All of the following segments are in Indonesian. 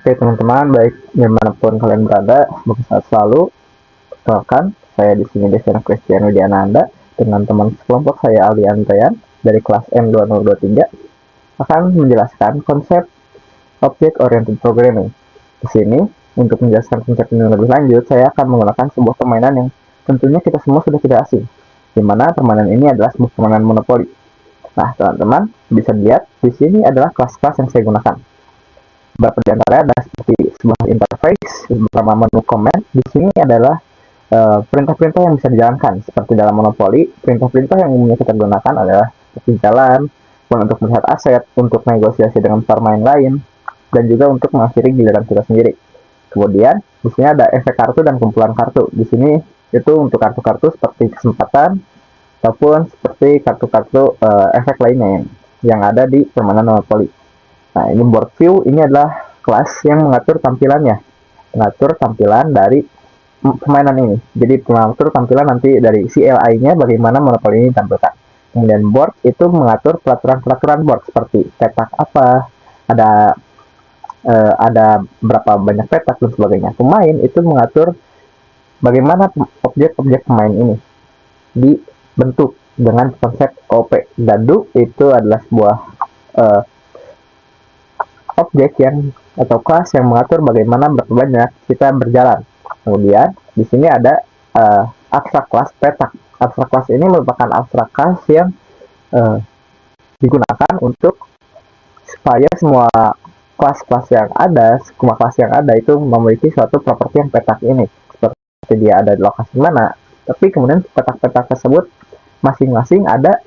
Oke teman-teman, baik dimanapun kalian berada, semoga sehat selalu. Perkenalkan, saya di sini Devian Christian Widiananda dengan teman sekelompok saya Ali Antayan dari kelas M2023 akan menjelaskan konsep Object Oriented Programming. Di sini, untuk menjelaskan konsep ini lebih lanjut, saya akan menggunakan sebuah permainan yang tentunya kita semua sudah tidak asing, di mana permainan ini adalah sebuah permainan monopoli. Nah, teman-teman bisa lihat di sini adalah kelas-kelas yang saya gunakan. Beberapa di antara adalah seperti sebuah interface beberapa menu command. Di sini adalah perintah-perintah yang bisa dijalankan seperti dalam monopoli. Perintah-perintah yang umumnya kita gunakan adalah seperti jalan, untuk melihat aset, untuk negosiasi dengan pemain lain, dan juga untuk mengakhiri giliran kita sendiri. Kemudian di sini ada efek kartu dan kumpulan kartu. Di sini itu untuk kartu-kartu seperti kesempatan ataupun seperti kartu-kartu efek lainnya yang ada di permainan monopoli. Nah, ini board view, ini adalah kelas yang mengatur tampilannya, mengatur tampilan dari permainan ini. Jadi mengatur tampilan nanti dari CLI-nya bagaimana monopoli ini ditampilkan. Kemudian board itu mengatur peraturan-peraturan board seperti petak apa, ada berapa banyak petak dan sebagainya. Pemain itu mengatur bagaimana objek-objek pemain ini dibentuk dengan konsep OP. Dadu itu adalah sebuah objek yang atau kelas yang mengatur bagaimana berapa banyak kita berjalan. Kemudian di sini ada abstrak kelas petak. Abstrak kelas ini merupakan abstrak kelas yang digunakan untuk supaya semua kelas-kelas yang ada, semua kelas yang ada itu memiliki suatu properti yang petak ini. Seperti dia ada di lokasi mana, tapi kemudian petak-petak tersebut masing-masing ada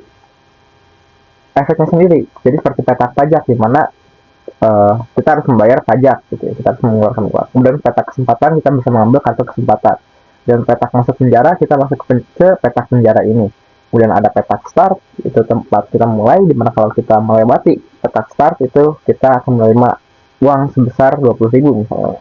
efeknya sendiri. Jadi seperti petak pajak di mana kita harus membayar pajak gitu ya, kita harus mengeluarkan uang. Kemudian petak kesempatan kita bisa mengambil kartu kesempatan, dan petak masuk penjara kita masuk ke petak penjara ini. Kemudian ada petak start, itu tempat kita mulai, dimana kalau kita melewati petak start itu kita akan menerima uang sebesar 20.000 misalnya.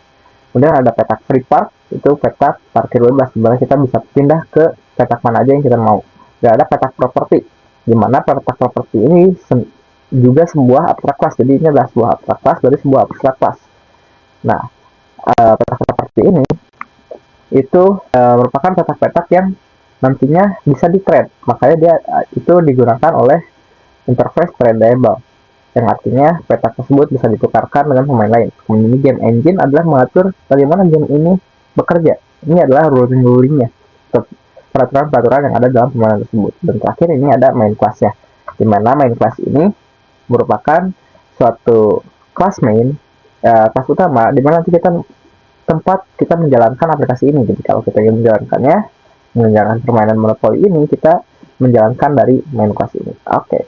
Kemudian ada petak free park, itu petak parkir bebas, dimana kita bisa pindah ke petak mana aja yang kita mau. Dan ada petak properti, dimana petak properti ini juga sebuah abstrak kelas. Jadi ini adalah sebuah abstrak kelas dari sebuah abstrak kelas. Nah, petak-petak seperti ini itu merupakan petak-petak yang nantinya bisa di-trade. Makanya dia itu digunakan oleh interface tradable, yang artinya petak tersebut bisa ditukarkan dengan pemain lain. Kemudian game engine adalah mengatur bagaimana game ini bekerja. Ini adalah ruling-rulingnya, peraturan-peraturan yang ada dalam permainan tersebut. Dan terakhir ini ada main class-nya, di mana main class ini merupakan suatu kelas main, kelas utama, di mana nanti tempat kita menjalankan aplikasi ini. Jadi kalau kita ingin menjalankan permainan monopoli ini, kita menjalankan dari main kelas ini. Oke.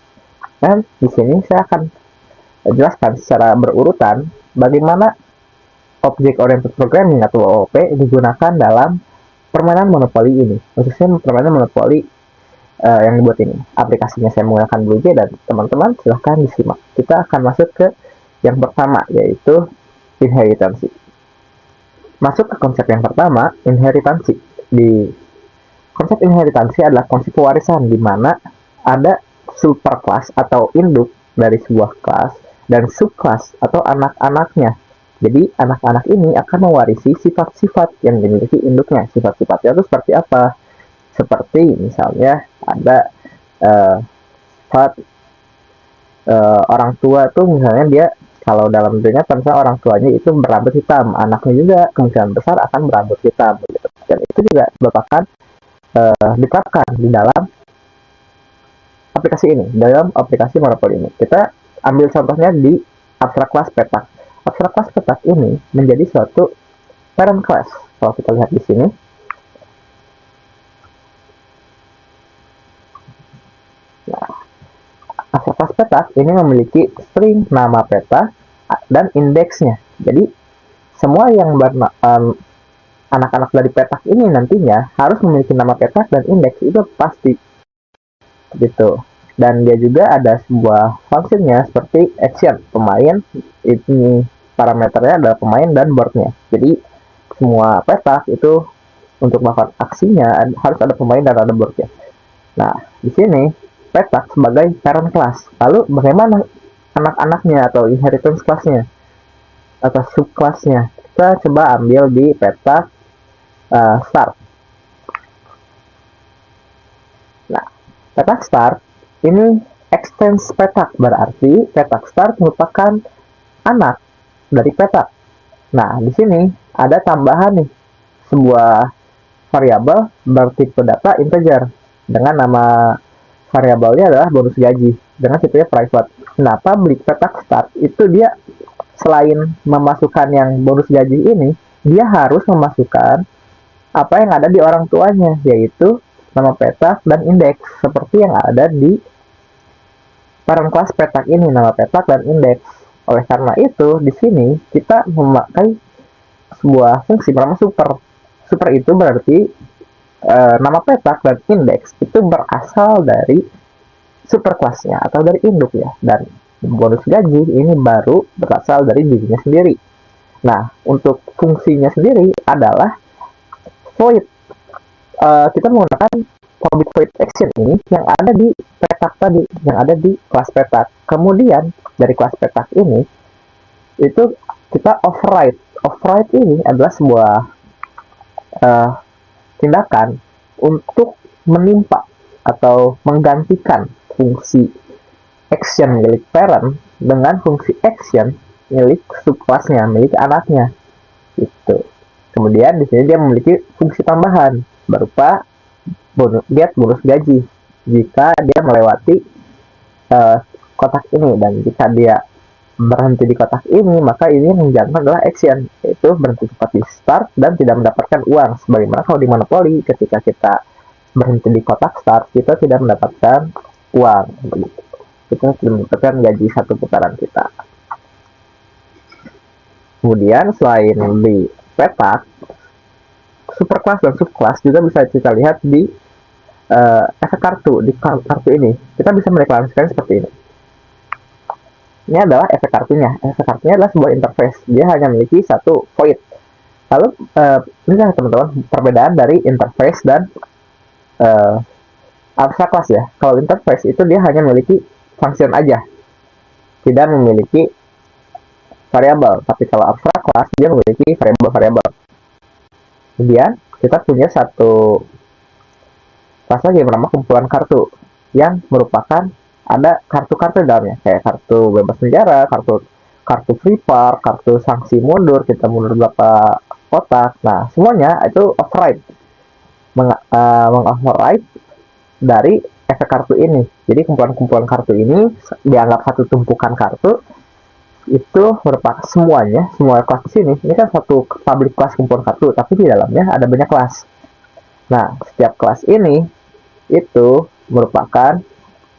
Dan di sini saya akan jelaskan secara berurutan bagaimana Object Oriented Programming atau OOP digunakan dalam permainan monopoli ini. Khususnya permainan monopoli yang dibuat ini. Aplikasinya saya menggunakan BlueJ, dan teman-teman silahkan disimak. Kita akan masuk ke yang pertama, yaitu inheritansi. Masuk ke konsep yang pertama, inheritansi. Di konsep inheritansi adalah konsep pewarisan, di mana ada superclass atau induk dari sebuah kelas dan subclass atau anak-anaknya. Jadi anak-anak ini akan mewarisi sifat-sifat yang dimiliki induknya. Sifat-sifatnya itu seperti apa? Seperti misalnya ada sifat orang tua tuh, misalnya dia kalau dalam dunia misalnya orang tuanya itu berambut hitam, anaknya juga kemungkinan besar akan berambut hitam gitu. Dan itu juga merupakan diterapkan di dalam aplikasi ini, dalam aplikasi monopoli ini. Kita ambil contohnya di abstrak class petak. Abstrak class petak ini menjadi suatu parent class. Kalau kita lihat di sini, abstrak class petak ini memiliki string nama peta dan indeksnya. Jadi semua yang anak-anak dari petak ini nantinya harus memiliki nama petak dan indeks, itu pasti gitu. Dan dia juga ada sebuah fungsinya seperti action. Pemain ini parameternya adalah pemain dan boardnya. Jadi semua petak itu untuk melakukan aksinya harus ada pemain dan ada boardnya. Nah, di sini petak sebagai parent class. Lalu bagaimana anak-anaknya atau inheritance class-nya? atau subkelasnya. Kita coba ambil di petak start. Nah, petak start ini extends petak, berarti petak start merupakan anak dari petak. Nah, di sini ada tambahan nih, sebuah variabel bertipe data integer dengan nama variabelnya adalah bonus gaji dengan tipenya private. Nah, public petak start itu dia selain memasukkan yang bonus gaji ini, dia harus memasukkan apa yang ada di orang tuanya, yaitu nama petak dan indeks seperti yang ada di parent class petak ini, nama petak dan indeks. Oleh karena itu, di sini kita memakai sebuah fungsi bernama super. Super itu berarti nama petak dan indeks itu berasal dari superclassnya atau dari induk ya, dan bonus gaji ini baru berasal dari dirinya sendiri. Nah, untuk fungsinya sendiri adalah void. Kita menggunakan public void action ini yang ada di petak tadi, yang ada di kelas petak. Kemudian dari kelas petak ini itu kita override. Override ini adalah sebuah tindakan untuk menimpa atau menggantikan fungsi action milik parent dengan fungsi action milik subkelasnya, milik anaknya. Itu. Kemudian di sini dia memiliki fungsi tambahan berupa bonus gaji jika dia melewati kotak ini, dan jika dia berhenti di kotak ini, maka ini yang menjalankan adalah action, yaitu berhenti tepat di start dan tidak mendapatkan uang. Sebagaimana kalau di monopoli, ketika kita berhenti di kotak start, kita tidak mendapatkan uang. Begitu. Kita tidak mendapatkan gaji satu putaran kita. Kemudian selain di petak, superclass dan subclass juga bisa kita lihat di efek kartu. Di kartu ini kita bisa mendeklarasikan seperti ini. Ini adalah efek kartunya. Efek kartunya adalah sebuah interface. Dia hanya memiliki satu void. Lalu ini kan teman-teman perbedaan dari interface dan abstract class ya. Kalau interface itu dia hanya memiliki function aja, tidak memiliki variabel. Tapi kalau abstract class dia memiliki variabel-variabel. Kemudian kita punya satu kelas lagi yang bernama kumpulan kartu, yang merupakan ada kartu-kartu dalamnya, kayak kartu bebas penjara, kartu free park, kartu sanksi mundur, kita mundur berapa kotak. Nah, semuanya itu override, meng-override dari efek kartu ini. Jadi kumpulan-kumpulan kartu ini dianggap satu tumpukan kartu, itu merupakan semua kelas di sini. Ini kan satu public kelas kumpulan kartu, tapi di dalamnya ada banyak kelas. Nah, setiap kelas ini itu merupakan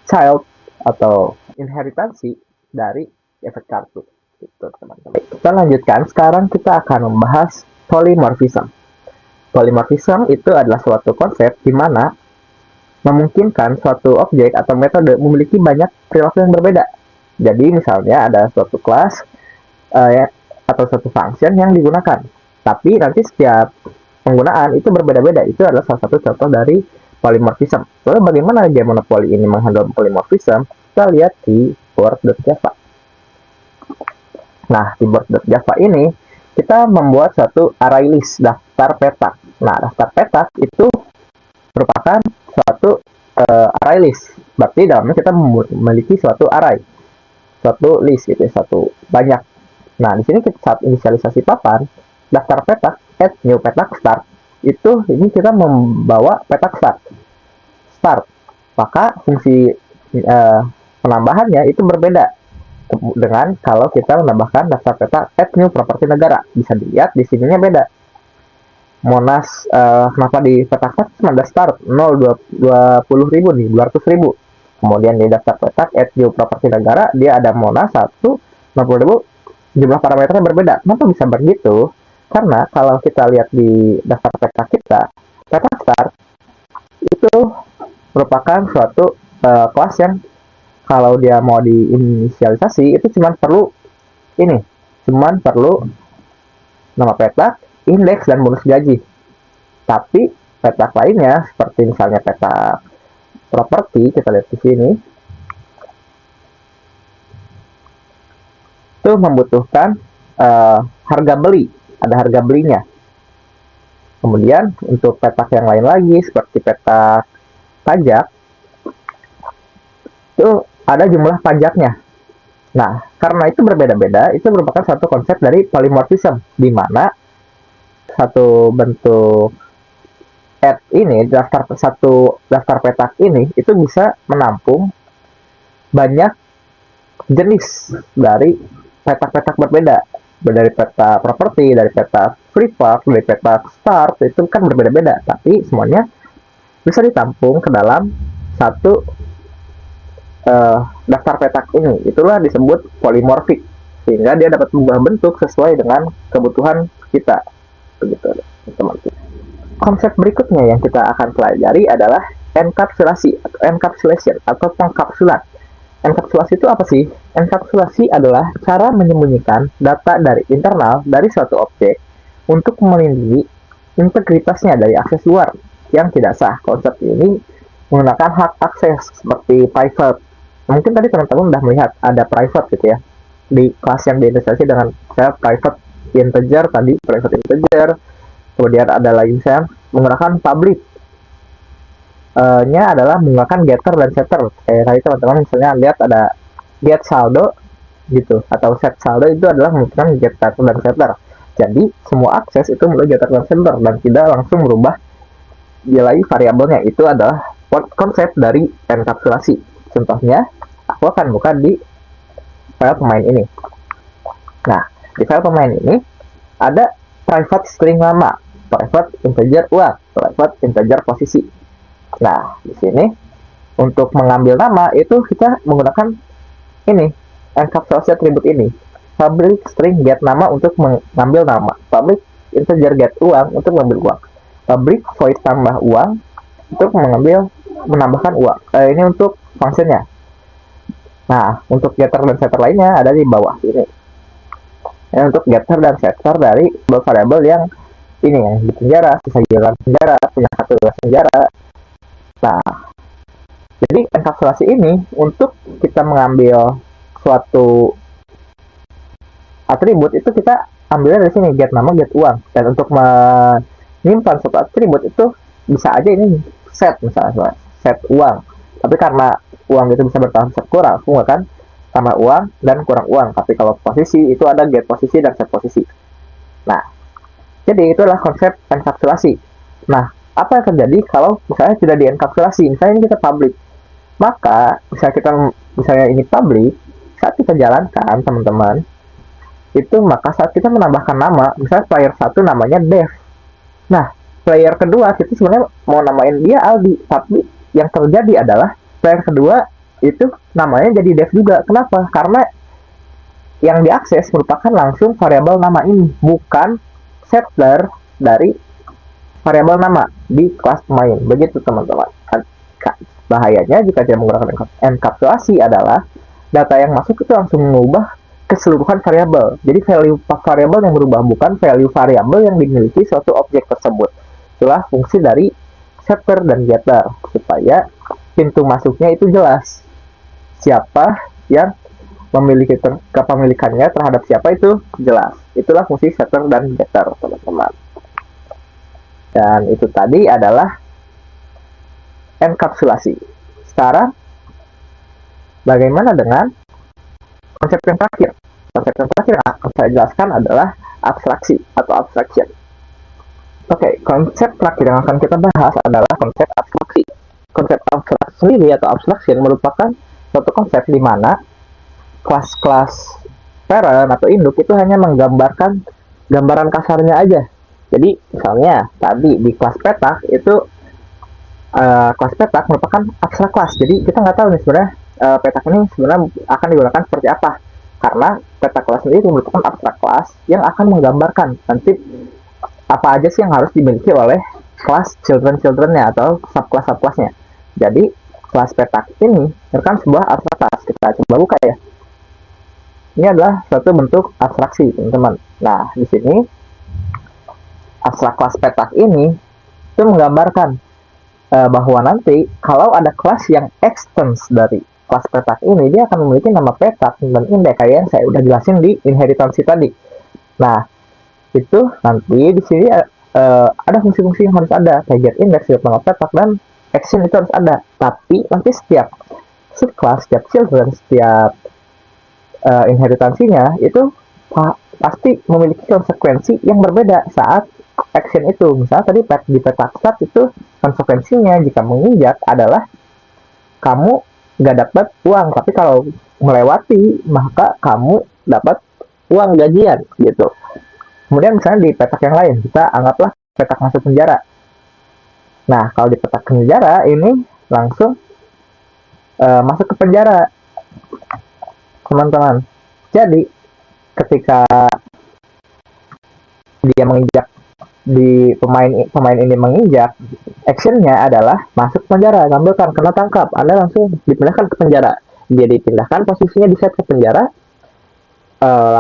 child atau inheritansi dari efek kartu. Itu teman-teman. Kita lanjutkan. Sekarang kita akan membahas polymorphism. Polymorphism itu adalah suatu konsep di mana memungkinkan suatu objek atau metode memiliki banyak perilaku yang berbeda. Jadi misalnya ada suatu kelas atau suatu function yang digunakan, tapi nanti setiap penggunaan itu berbeda-beda. Itu adalah salah satu contoh dari polymorphism. Lalu bagaimana game monopoli ini menghandle polymorphism? Kita lihat di board.java. Nah, di board.java ini kita membuat satu array list, daftar petak. Nah, daftar petak itu merupakan suatu array list. Berarti dalamnya kita memiliki suatu array, suatu list gitu, satu banyak. Nah, di sini kita saat inisialisasi papan, daftar petak, add new petak start, itu ini kita membawa petak start. Maka fungsi penambahannya itu berbeda dengan kalau kita menambahkan daftar petak add new properti negara. Bisa dilihat di sininya beda. Monas kenapa di petak start cuma ada start 20.000 nih, 200.000. Kemudian di daftar petak add new properti negara dia ada Monas 1, 60.000, jumlah parameternya berbeda. Kenapa bisa begitu? Karena kalau kita lihat di daftar petak kita, petak start itu merupakan suatu kelas yang kalau dia mau diinisialisasi itu cuma perlu nama petak, indeks, dan bonus gaji. Tapi petak lainnya seperti misalnya petak properti, kita lihat di sini, itu membutuhkan harga beli, ada harga belinya. Kemudian untuk petak yang lain lagi seperti petak pajak itu ada jumlah pajaknya. Nah, karena itu berbeda-beda, itu merupakan satu konsep dari polymorphism, di mana satu bentuk satu daftar petak ini itu bisa menampung banyak jenis dari petak-petak berbeda, dari peta properti, dari peta free fork, dari peta start, itu kan berbeda-beda, tapi semuanya bisa ditampung ke dalam satu daftar petak ini. Itulah disebut polimorfik, sehingga dia dapat mengubah bentuk sesuai dengan kebutuhan kita, begitu teman-teman. Konsep berikutnya yang kita akan pelajari adalah enkapsulasi atau encapsulation atau pengkapsulan. Enkapsulasi itu apa sih? Enkapsulasi adalah cara menyembunyikan data dari internal dari suatu objek untuk melindungi integritasnya dari akses luar yang tidak sah. Konsep ini menggunakan hak akses seperti private. Mungkin tadi teman-teman sudah melihat ada private gitu ya. Di kelas yang diintegrasi dengan saya private integer tadi, private integer. Kemudian ada lagi misalnya menggunakan public nya adalah menggunakan getter dan setter. Kayak tadi teman-teman misalnya lihat ada get saldo gitu, atau set saldo itu adalah menggunakan getter dan setter. Jadi semua akses itu melalui getter dan setter dan tidak langsung merubah nilai variabelnya. Itu adalah konsep dari enkapsulasi. Contohnya aku akan buka di file pemain ini. Nah, di file pemain ini ada private string nama, private integer uang, private integer posisi. Nah, di sini untuk mengambil nama itu kita menggunakan ini, enkapsulasi atribut ini. Public string get nama untuk mengambil nama, public integer get uang untuk mengambil uang, public void tambah uang untuk menambahkan uang. Ini untuk fungsinya. Nah, untuk getter dan setter lainnya ada di bawah ini. Untuk getter dan setter dari variabel yang ini yang di penjara, bisa jalan penjara, punya satu penjara. Nah, jadi enkapsulasi ini untuk kita mengambil suatu atribut itu kita ambilnya dari sini, get nama, get uang. Dan untuk menyimpan suatu atribut itu bisa aja ini set, misalnya set uang. Tapi karena uang itu bisa bertahan kurang, aku kan tambah uang dan kurang uang. Tapi kalau posisi itu ada get posisi dan set posisi. Nah, jadi itulah konsep enkapsulasi. Nah, apa yang terjadi kalau misalnya tidak dienkapsulasi? Misalnya ini kita public, maka misalnya ini public, saat kita jalankan teman-teman, itu maka saat kita menambahkan nama, misalnya player 1 namanya Dev. Nah, player kedua kita sebenarnya mau namain dia Aldi, tapi yang terjadi adalah player kedua itu namanya jadi Dev juga. Kenapa? Karena yang diakses merupakan langsung variabel nama ini, bukan settler dari variabel nama di kelas pemain. Begitu teman-teman. Bahayanya jika tidak menggunakan enkapsulasi adalah data yang masuk itu langsung mengubah keseluruhan variabel. Jadi value variabel yang berubah, bukan value variabel yang dimiliki suatu objek tersebut. Itulah fungsi dari setter dan getter, supaya pintu masuknya itu jelas. Siapa yang memiliki kepemilikannya terhadap siapa itu jelas. Itulah fungsi setter dan getter, teman-teman. Dan itu tadi adalah enkapsulasi. Sekarang, bagaimana dengan konsep yang terakhir? Konsep yang terakhir yang akan saya jelaskan adalah abstraksi atau abstraction. Oke, konsep terakhir yang akan kita bahas adalah konsep abstraksi. Konsep abstraksi sendiri atau abstraction merupakan suatu konsep di mana kelas-kelas parent atau induk itu hanya menggambarkan gambaran kasarnya aja. Jadi misalnya tadi di kelas petak itu kelas petak merupakan abstrak kelas. Jadi kita nggak tahu nih sebenarnya petak ini sebenarnya akan digunakan seperti apa, karena petak kelas sendiri merupakan abstrak kelas yang akan menggambarkan nanti apa aja sih yang harus dimiliki oleh kelas children-nya atau subkelas-subkelasnya. Jadi kelas petak ini merupakan sebuah abstrak kelas. Kita coba buka ya. Ini adalah suatu bentuk abstraksi, teman-teman. Nah, di sini abstrak kelas petak ini itu menggambarkan bahwa nanti kalau ada kelas yang extends dari kelas petak ini, dia akan memiliki nama petak dan indeks kayak yang saya udah jelasin di inheritance tadi. Nah, itu nanti di sini ada fungsi-fungsi yang harus ada, kayak get index, get nama petak, dan action itu harus ada. Tapi nanti setiap subclass, setiap children, setiap inheritansinya itu pasti memiliki konsekuensi yang berbeda saat action itu. Misalnya tadi di petak start itu konsekuensinya jika menginjak adalah kamu nggak dapat uang, tapi kalau melewati maka kamu dapat uang gajian gitu. Kemudian misalnya di petak yang lain, kita anggaplah petak masuk penjara. Nah, kalau di petak penjara ini langsung masuk ke penjara, teman-teman. Jadi, ketika dia menginjak di pemain ini menginjak, actionnya adalah masuk penjara, tampilkan, kena tangkap, Anda langsung dipindahkan ke penjara. Dia dipindahkan, posisinya di set ke penjara,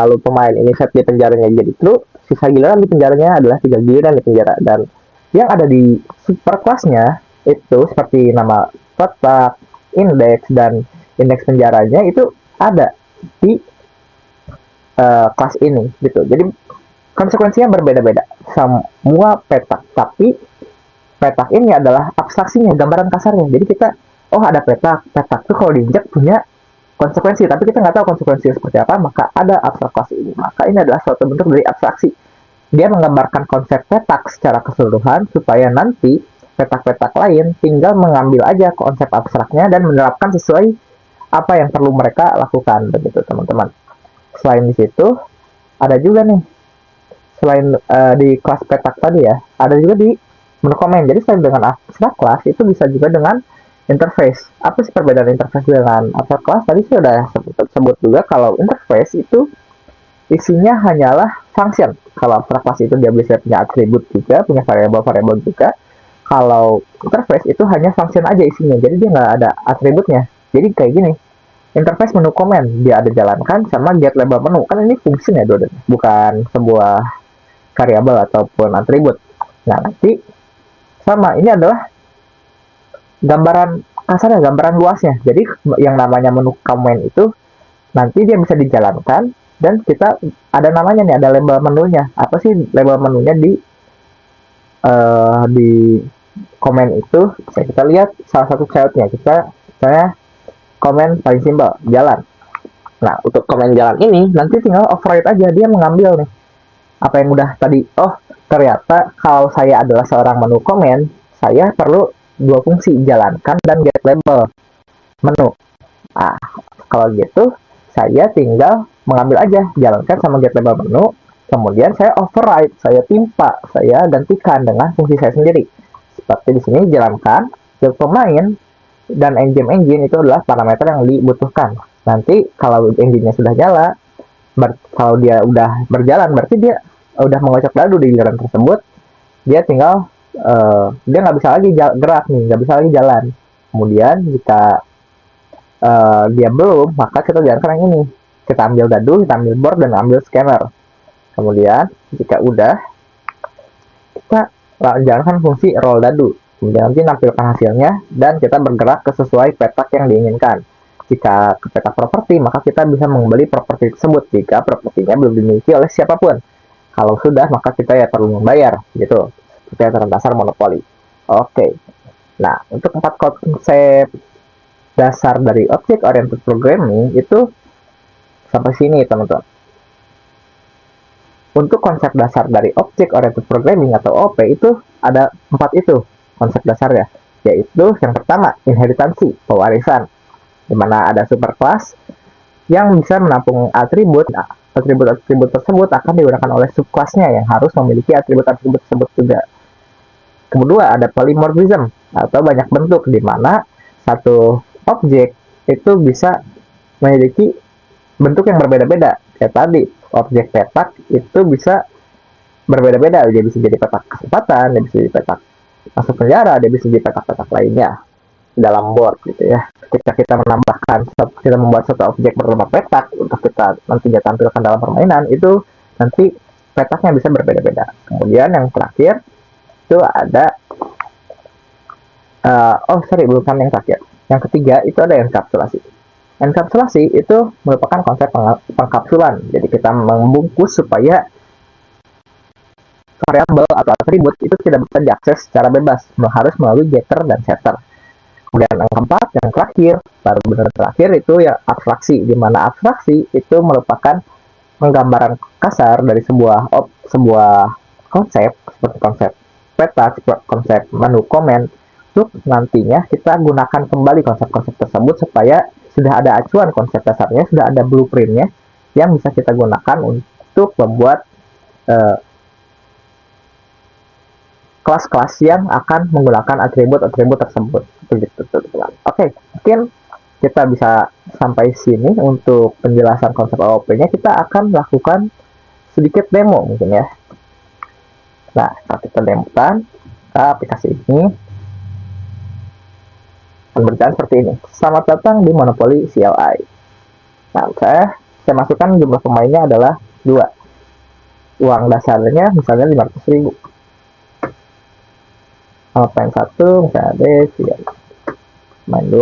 lalu pemain ini set di penjaranya jadi true, sisa giliran di penjaranya adalah 3 giliran di penjara. Dan yang ada di super kelasnya itu seperti nama petak, indeks, dan indeks penjaranya itu ada di kelas ini gitu. Jadi konsekuensinya berbeda-beda semua petak, tapi petak ini adalah abstraksinya, gambaran kasarnya. Jadi kita, oh ada petak tuh kalau diinjak punya konsekuensi, tapi kita nggak tahu konsekuensinya seperti apa, maka ada abstraksi ini. Maka ini adalah suatu bentuk dari abstraksi. Dia menggambarkan konsep petak secara keseluruhan supaya nanti petak-petak lain tinggal mengambil aja konsep abstraknya dan menerapkan sesuai apa yang perlu mereka lakukan begitu, teman-teman. Selain di situ ada juga nih, selain di kelas petak tadi ya, ada juga di menu komen. Jadi selain dengan abstrak kelas, itu bisa juga dengan interface. Apa sih perbedaan interface dengan abstrak kelas? Tadi sih udah sebut juga kalau interface itu isinya hanyalah function. Kalau abstrak kelas itu dia bisa punya atribut juga, punya variabel-variabel juga. Kalau interface itu hanya function aja isinya, jadi dia nggak ada atributnya. Jadi kayak gini, interface menu komen dia ada jalankan sama get label menu, kan ini function ya, bukan sebuah variabel ataupun atribut. Nah, nanti sama, ini adalah gambaran kasarnya, gambaran luasnya. Jadi yang namanya menu komen itu nanti dia bisa dijalankan dan kita ada namanya nih, ada label menunya. Apa sih label menunya di komen itu? Bisa kita lihat salah satu childnya. Kita misalnya komen paling simpel, jalan. Nah, untuk komen jalan ini nanti tinggal override aja, dia mengambil nih apa yang udah tadi. Oh, ternyata kalau saya adalah seorang menu komen, saya perlu dua fungsi, jalankan dan get label menu. Ah, kalau gitu saya tinggal mengambil aja jalankan sama get label menu, kemudian saya override, saya timpa, saya gantikan dengan fungsi saya sendiri. Seperti di sini jalankan, build pemain, dan engine itu adalah parameter yang dibutuhkan. Nanti kalau engine-nya sudah nyala, kalau dia udah berjalan, berarti dia udah mengocok dadu di giliran tersebut. Dia tinggal dia nggak bisa lagi gerak nih, nggak bisa lagi jalan. Kemudian jika dia belum, maka kita jalankan yang ini. Kita ambil dadu, kita ambil board, dan ambil scanner. Kemudian jika udah, kita jalankan fungsi roll dadu. Kemudian nanti nampilkan hasilnya dan kita bergerak ke sesuai petak yang diinginkan. Jika ke petak properti, maka kita bisa membeli properti tersebut jika propertinya belum dimiliki oleh siapapun. Kalau sudah, maka kita ya perlu membayar gitu. Seperti aturan dasar monopoli. Oke. Nah, untuk 4 konsep dasar dari Object Oriented Programming itu sampai sini, teman-teman. Untuk konsep dasar dari Object Oriented Programming atau OP itu ada 4 itu konsep dasarnya, yaitu yang pertama inheritansi, pewarisan, di mana ada superclass yang bisa menampung atribut. Atribut tersebut akan digunakan oleh subclassnya yang harus memiliki atribut-atribut tersebut juga. Kedua, ada polymorphism atau banyak bentuk, di mana satu objek itu bisa memiliki bentuk yang berbeda-beda. Kayak tadi, objek petak itu bisa berbeda-beda. Dia bisa jadi petak kesempatan, dia bisa jadi petak masuk penjara, dia bisa jadi petak-petak lainnya dalam board gitu ya. Ketika kita membuat satu objek bernama petak untuk kita nantinya tampilkan dalam permainan, itu nanti petaknya bisa berbeda-beda. Kemudian yang terakhir itu ada bukan yang terakhir. Yang ketiga itu ada enkapsulasi. Enkapsulasi itu merupakan konsep pengkapsulan. Jadi kita membungkus supaya variabel atau atribut itu tidak bisa diakses secara bebas, harus melalui getter dan setter. Kemudian yang keempat, yang terakhir, baru benar terakhir itu yang abstraksi, di mana abstraksi itu merupakan penggambaran kasar dari sebuah konsep, seperti konsep peta, seperti konsep menu komen. Untuk nantinya kita gunakan kembali konsep-konsep tersebut supaya sudah ada acuan konsep dasarnya, sudah ada blueprintnya yang bisa kita gunakan untuk membuat eh, kelas-kelas yang akan menggunakan atribut-atribut tersebut. Begitu, teman-teman. Oke, mungkin kita bisa sampai sini untuk penjelasan konsep OOP-nya. Kita akan melakukan sedikit demo mungkin ya. Nah, saat kita demokan ke aplikasi ini, akan berjalan seperti ini. Selamat datang di Monopoly CLI. Nah, saya masukkan jumlah pemainnya adalah 2. Uang dasarnya misalnya 500.000. Main 1, misalnya D, main 2.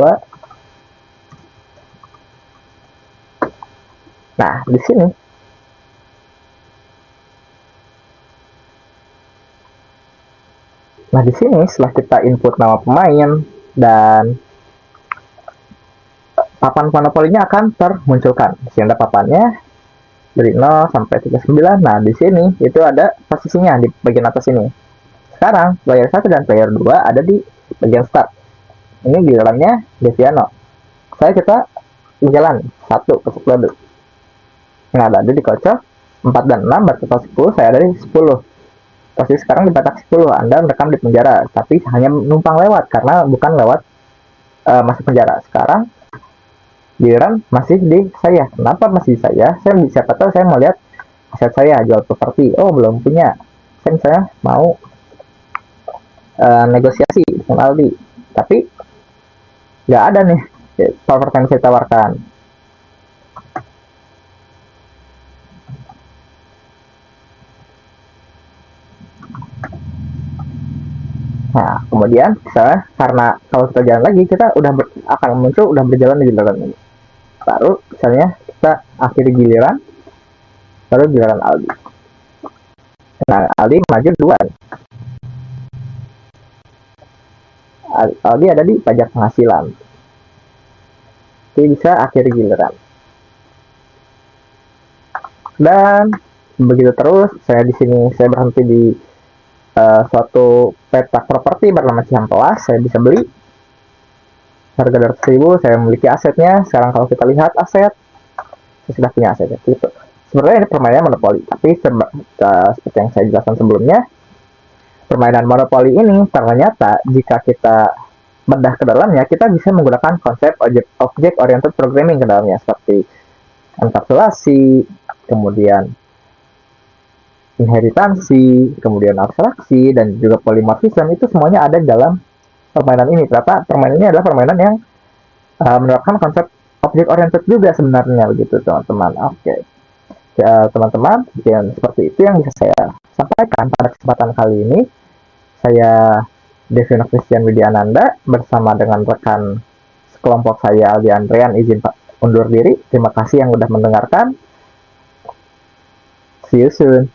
Nah, di sini setelah kita input nama pemain dan papan monopolinya akan termunculkan. Di sini ada papannya dari 0 sampai 39. Nah, di sini itu ada posisinya di bagian atas ini. Sekarang player 1 dan player 2 ada di bagian start. Ini gilirannya Deviano. Kita jalan 1 ke 10. Nah, ada di kocok 4 dan 6 bertotal 10, saya ada di 10. Posisi sekarang di batak 10, Anda merekam di penjara, tapi hanya numpang lewat karena bukan lewat masuk penjara. Sekarang giliran masih di saya. Kenapa masih di saya? Siapa tahu saya mau lihat aset saya, jual properti. Oh, belum punya. Saya mau negosiasi dengan Aldi, tapi nggak ada nih properti yang saya tawarkan. Nah, kemudian misalnya karena kalau kita jalan lagi, kita akan muncul udah berjalan di giliran ini. Baru misalnya kita akhiri giliran, baru giliran Aldi. Nah, Aldi maju 2. Aldi ada di pajak penghasilan. Jadi bisa akhiri giliran. Dan begitu terus, saya di sini saya berhenti di suatu petak properti bernama Cihampelas. Saya bisa beli harga 200.000. Saya memiliki asetnya. Sekarang kalau kita lihat aset, saya sudah punya asetnya. Gitu. Sebenarnya ini permainan monopoli, tapi seperti yang saya jelaskan sebelumnya, permainan monopoli ini ternyata jika kita bedah ke dalamnya, kita bisa menggunakan konsep object oriented programming ke dalamnya, seperti enkapsulasi, kemudian inheritansi, kemudian abstraksi, dan juga polymorphism. Itu semuanya ada dalam permainan ini. Ternyata permainan ini adalah permainan yang menerapkan konsep object oriented juga sebenarnya, begitu teman-teman. Oke. Teman-teman, seperti itu yang bisa saya sampaikan pada kesempatan kali ini. Saya Devino Christian Widiananda bersama dengan rekan sekelompok saya Aldi Andrean izin Pak undur diri. Terima kasih yang sudah mendengarkan. See you soon.